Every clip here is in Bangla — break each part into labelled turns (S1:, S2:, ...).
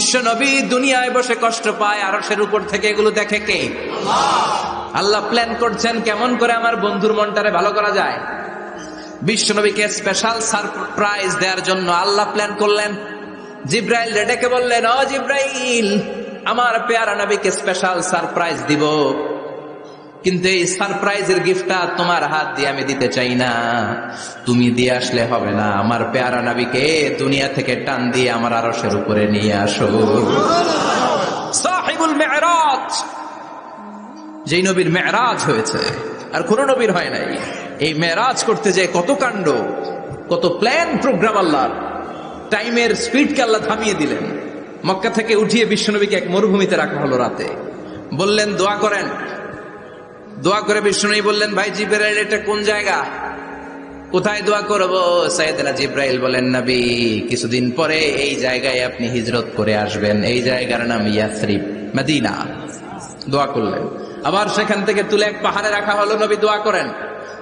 S1: বিশ্ব নবী দুনিয়ায় বসে কষ্ট পায়, আরশের উপর থেকে এগুলো দেখে কে? আল্লাহ প্ল্যান করছেন কেমন করে আমার বন্ধুর মনটারে ভালো করা যায়। বিশ্ব নবীকে স্পেশাল সারপ্রাইজ দেওয়ার জন্য আল্লাহ প্ল্যান করলেন। জিব্রাইল ডেকে বললেন, ও জিব্রাইল, আমার পেয়ারা নবীকে স্পেশাল সারপ্রাইজ দিব, কিন্তু এই সারপ্রাইজের গিফটটা তোমার হাত দিয়ে আমি দিতে চাই না, তুমি দিয়ে আসলে হবে না। আমার পেয়ারা নবীকে দুনিয়া থেকে টান দিয়ে আমার আরশের উপরে নিয়ে আসো। সাহিবুল মেরাজ, যেই নবীর মেরাজ হয়েছে আর কোন নবীর হয় নাই। এই মেরাজ করতে যে কত কাণ্ড, কত প্ল্যান প্রোগ্রাম। আল্লাহ টাইমের স্পিডকে আল্লাহ থামিয়ে দিলেন। মক্কা থেকে উঠিয়ে বিশ্বনবীকে এক মরুভূমিতে রাখা হলো রাতে। বললেন দোয়া করেন। দোয়া করে বিশ্বনবী বললেন, ভাই জিবরাইল, এটা কোন জায়গা, কোথায় দোয়া করবো? সাইয়েদনা জিবরাইল বলেন, নবী, কিছুদিন পরে এই জায়গায় আপনি হিজরত করে আসবেন, এই জায়গার নাম ইয়াসরিব, মদিনা। দোয়া করলেন। আবার সেখান থেকে তুলে এক পাহাড়ে রাখা হলো। নবী দোয়া করেন।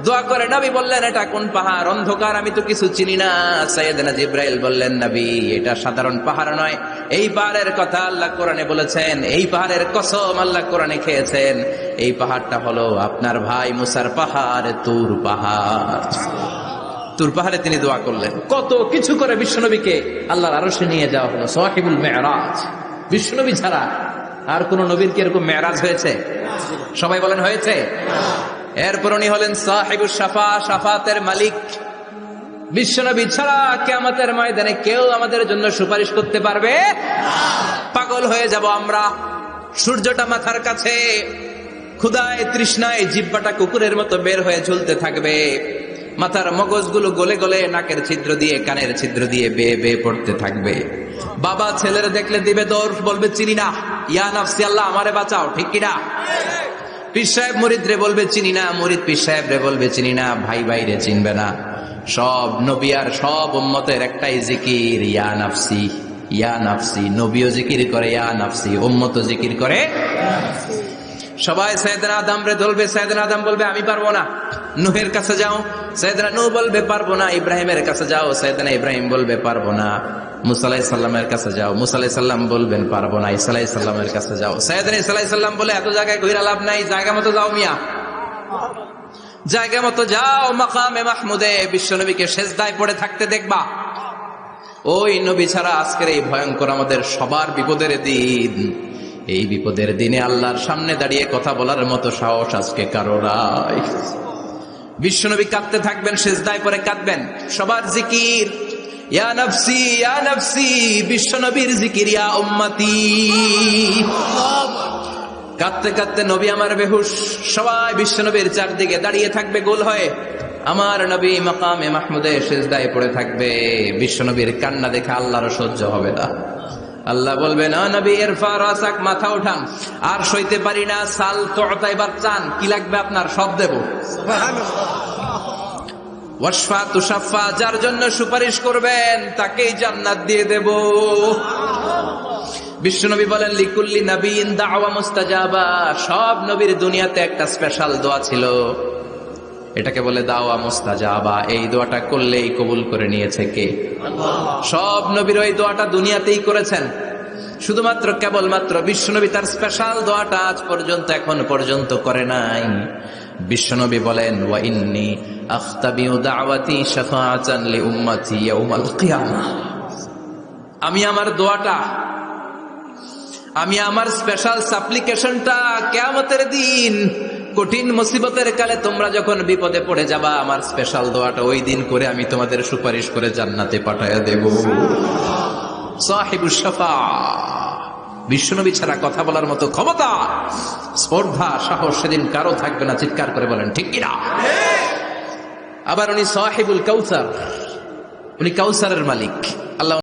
S1: দোয়া করে নবী বললেন, এটা কোন পাহাড়? অন্ধকার, আমি তো কিছু চিনি না। সাইয়েদনা জিবরাইল বললেন, নবী, এটা সাধারণ পাহাড় নয়, এই পাহাড়ের কথা আল্লাহ কোরআনে বলেছেন, এই পাহাড়ের কসম আল্লাহ কোরআনে খেয়েছেন। এই পাহাড়টা হলো আপনার ভাই মুসার পাহাড়, তুর পাহাড়। তুর পাহাড়ে তিনি দোয়া করলেন। কত কিছু করে বিশ্বনবীকে আল্লাহর আরশে নিয়ে যাওয়া হলো। সাহিবুল মেরাজ। বিশ্বনবী ছাড়া আর কোন নবীর কি এরকম মেরাজ হয়েছে? সবাই বলেন হয়েছে। এরপর উনি হলেন সাহিবুস শাফা, শাফাতের মালিক। বিশ্বনবী ছাড়া কিয়ামতের ময়দানে কেউ আমাদের জন্য সুপারিশ করতে পারবে? পাগল হয়ে যাব আমরা। সূর্যটা মাথার কাছে, ক্ষুধায় তৃষ্ণায় জিহ্বাটা কুকুরের মতো বের হয়ে ঝুলতে থাকবে। মাথার মগজগুলো গলে গলে নাকের ছিদ্র দিয়ে, কানের ছিদ্র দিয়ে বেয়ে বেয়ে পড়তে থাকবে। বাবা ছেলের দেখলে দিবে দৌড়, বলবে চিনি না, ইয়া নাফসি, আল্লাহ আমারে বাঁচাও, ঠিক কিনা? পীর সাহেব মুরিদ রে বলবে চিনি না, মুরিদ পীর সাহেব রে বলবে চিনি না, ভাই ভাই রে চিনবে না। সব নবী আর সব উম্মতের একটাই জিকির, ইয়া নাফসি, ইয়া নাফসি। নবীও জিকির করে ইয়া নাফসি, উম্মতও জিকির করে। সবাই সাইয়েদনা আদম রে ধরবে, সাইয়েদনা আদম বলবে আমি পারবো না। নূহের কাছে যাও, সাইয়েদনা নূহ বলবে পারবো না। ইব্রাহিমের কাছে যাও, সাইয়েদনা ইব্রাহিম বলবে পারবো না। মুসা আলাইহিস সালামের কাছে যাও, মুসা আলাইহিস সালাম বলবেন পারবো না। ঈসা আলাইহিস সালামের কাছে যাও, সাইয়েদনা ঈসা আলাইহিস সালাম বলে এত জায়গায় ঘুরে লাভ নাই, জায়গা মতো যাও মিয়া, জায়গা মতো যাও। মাকামে মাহমুদে বিশ্বনবীকে সেজদায় পড়ে থাকতে দেখবা। ওই নবী ছাড়া আজকের এই ভয়ঙ্কর আমাদের সবার বিপদের দিন। এই বিপদের দিনে আল্লাহর সামনে দাঁড়িয়ে কথা বলার মতো সাহস আজকে কারো নাই। বিশ্বনবী কাঁদতে থাকবেন, সেজদায় পড়ে কাঁদবেন। সবার জিকির ইয়া নাফসি, ইয়া নাফসি। বিশ্বনবীর জিকির ইয়া উম্মতি। কাঁদতে কাঁদতে নবী আমার বেহুশ। সবাই বিশ্বনবীর চারদিকে দাঁড়িয়ে থাকবে গোল হয়ে। আমার নবী মাকামে মাহমুদে সেজদায় পড়ে থাকবে। বিশ্বনবীর কান্না দেখে আল্লাহর সহ্য হবে না। আল্লাহ বলবে, না নবী, ইরফা রাসাক, মাথা উঠান, আর সইতে পারি না। সাল তুতা, এবার চান, কি লাগবে আপনার, সব দেব। ওয়াশফা তুশাফা, যার জন্য সুপারিশ করবেন তাকেই জান্নাত দিয়ে দেব। বিশ্বনবী বলেন, লিকুল্লি নবিয়্যিন দাওয়া মুস্তাজাবা। সব নবীর দুনিয়াতে একটা স্পেশাল দোয়া ছিল, এটাকে বলে দাওয়া মুস্তাজাবা। এই দোয়াটা করলেই কবুল করে নিয়েছে কে? সব নবীর ওই দোয়াটা দুনিয়াতেই করেছেন। শুধুমাত্র কেবলমাত্র বিশ্বনবী তার স্পেশাল দোয়াটা আজ পর্যন্ত, এখন পর্যন্ত করে নাই। বিশ্বনবী বলেন, ওয়া ইন্নী আখতাবিউ দাওয়াতি শাফাআতান লি উম্মতি ইয়াউমাল কিয়ামাহ। আমি আমার দোয়াটা, আমি আমার স্পেশাল সাপ্লিকেশনটা কিয়ামতের দিন, কঠিন মুসিবতের কালে তোমরা যখন বিপদে পড়ে যাবা, আমার স্পেশাল দোয়াটা ওই দিন করে আমি তোমাদের সুপারিশ করে জান্নাতে পাঠায়া দেব। সাহিবুস শাফা। বিশ্বনবী ছাড়া কথা বলার মতো ক্ষমতা, স্পর্ধা, সাহস সেদিন কারো থাকবে না। চিৎকার করে বলেন ঠিক কিনা? আবার উনি সাহিবুল কাউসার, উনি কাউসারের মালিক।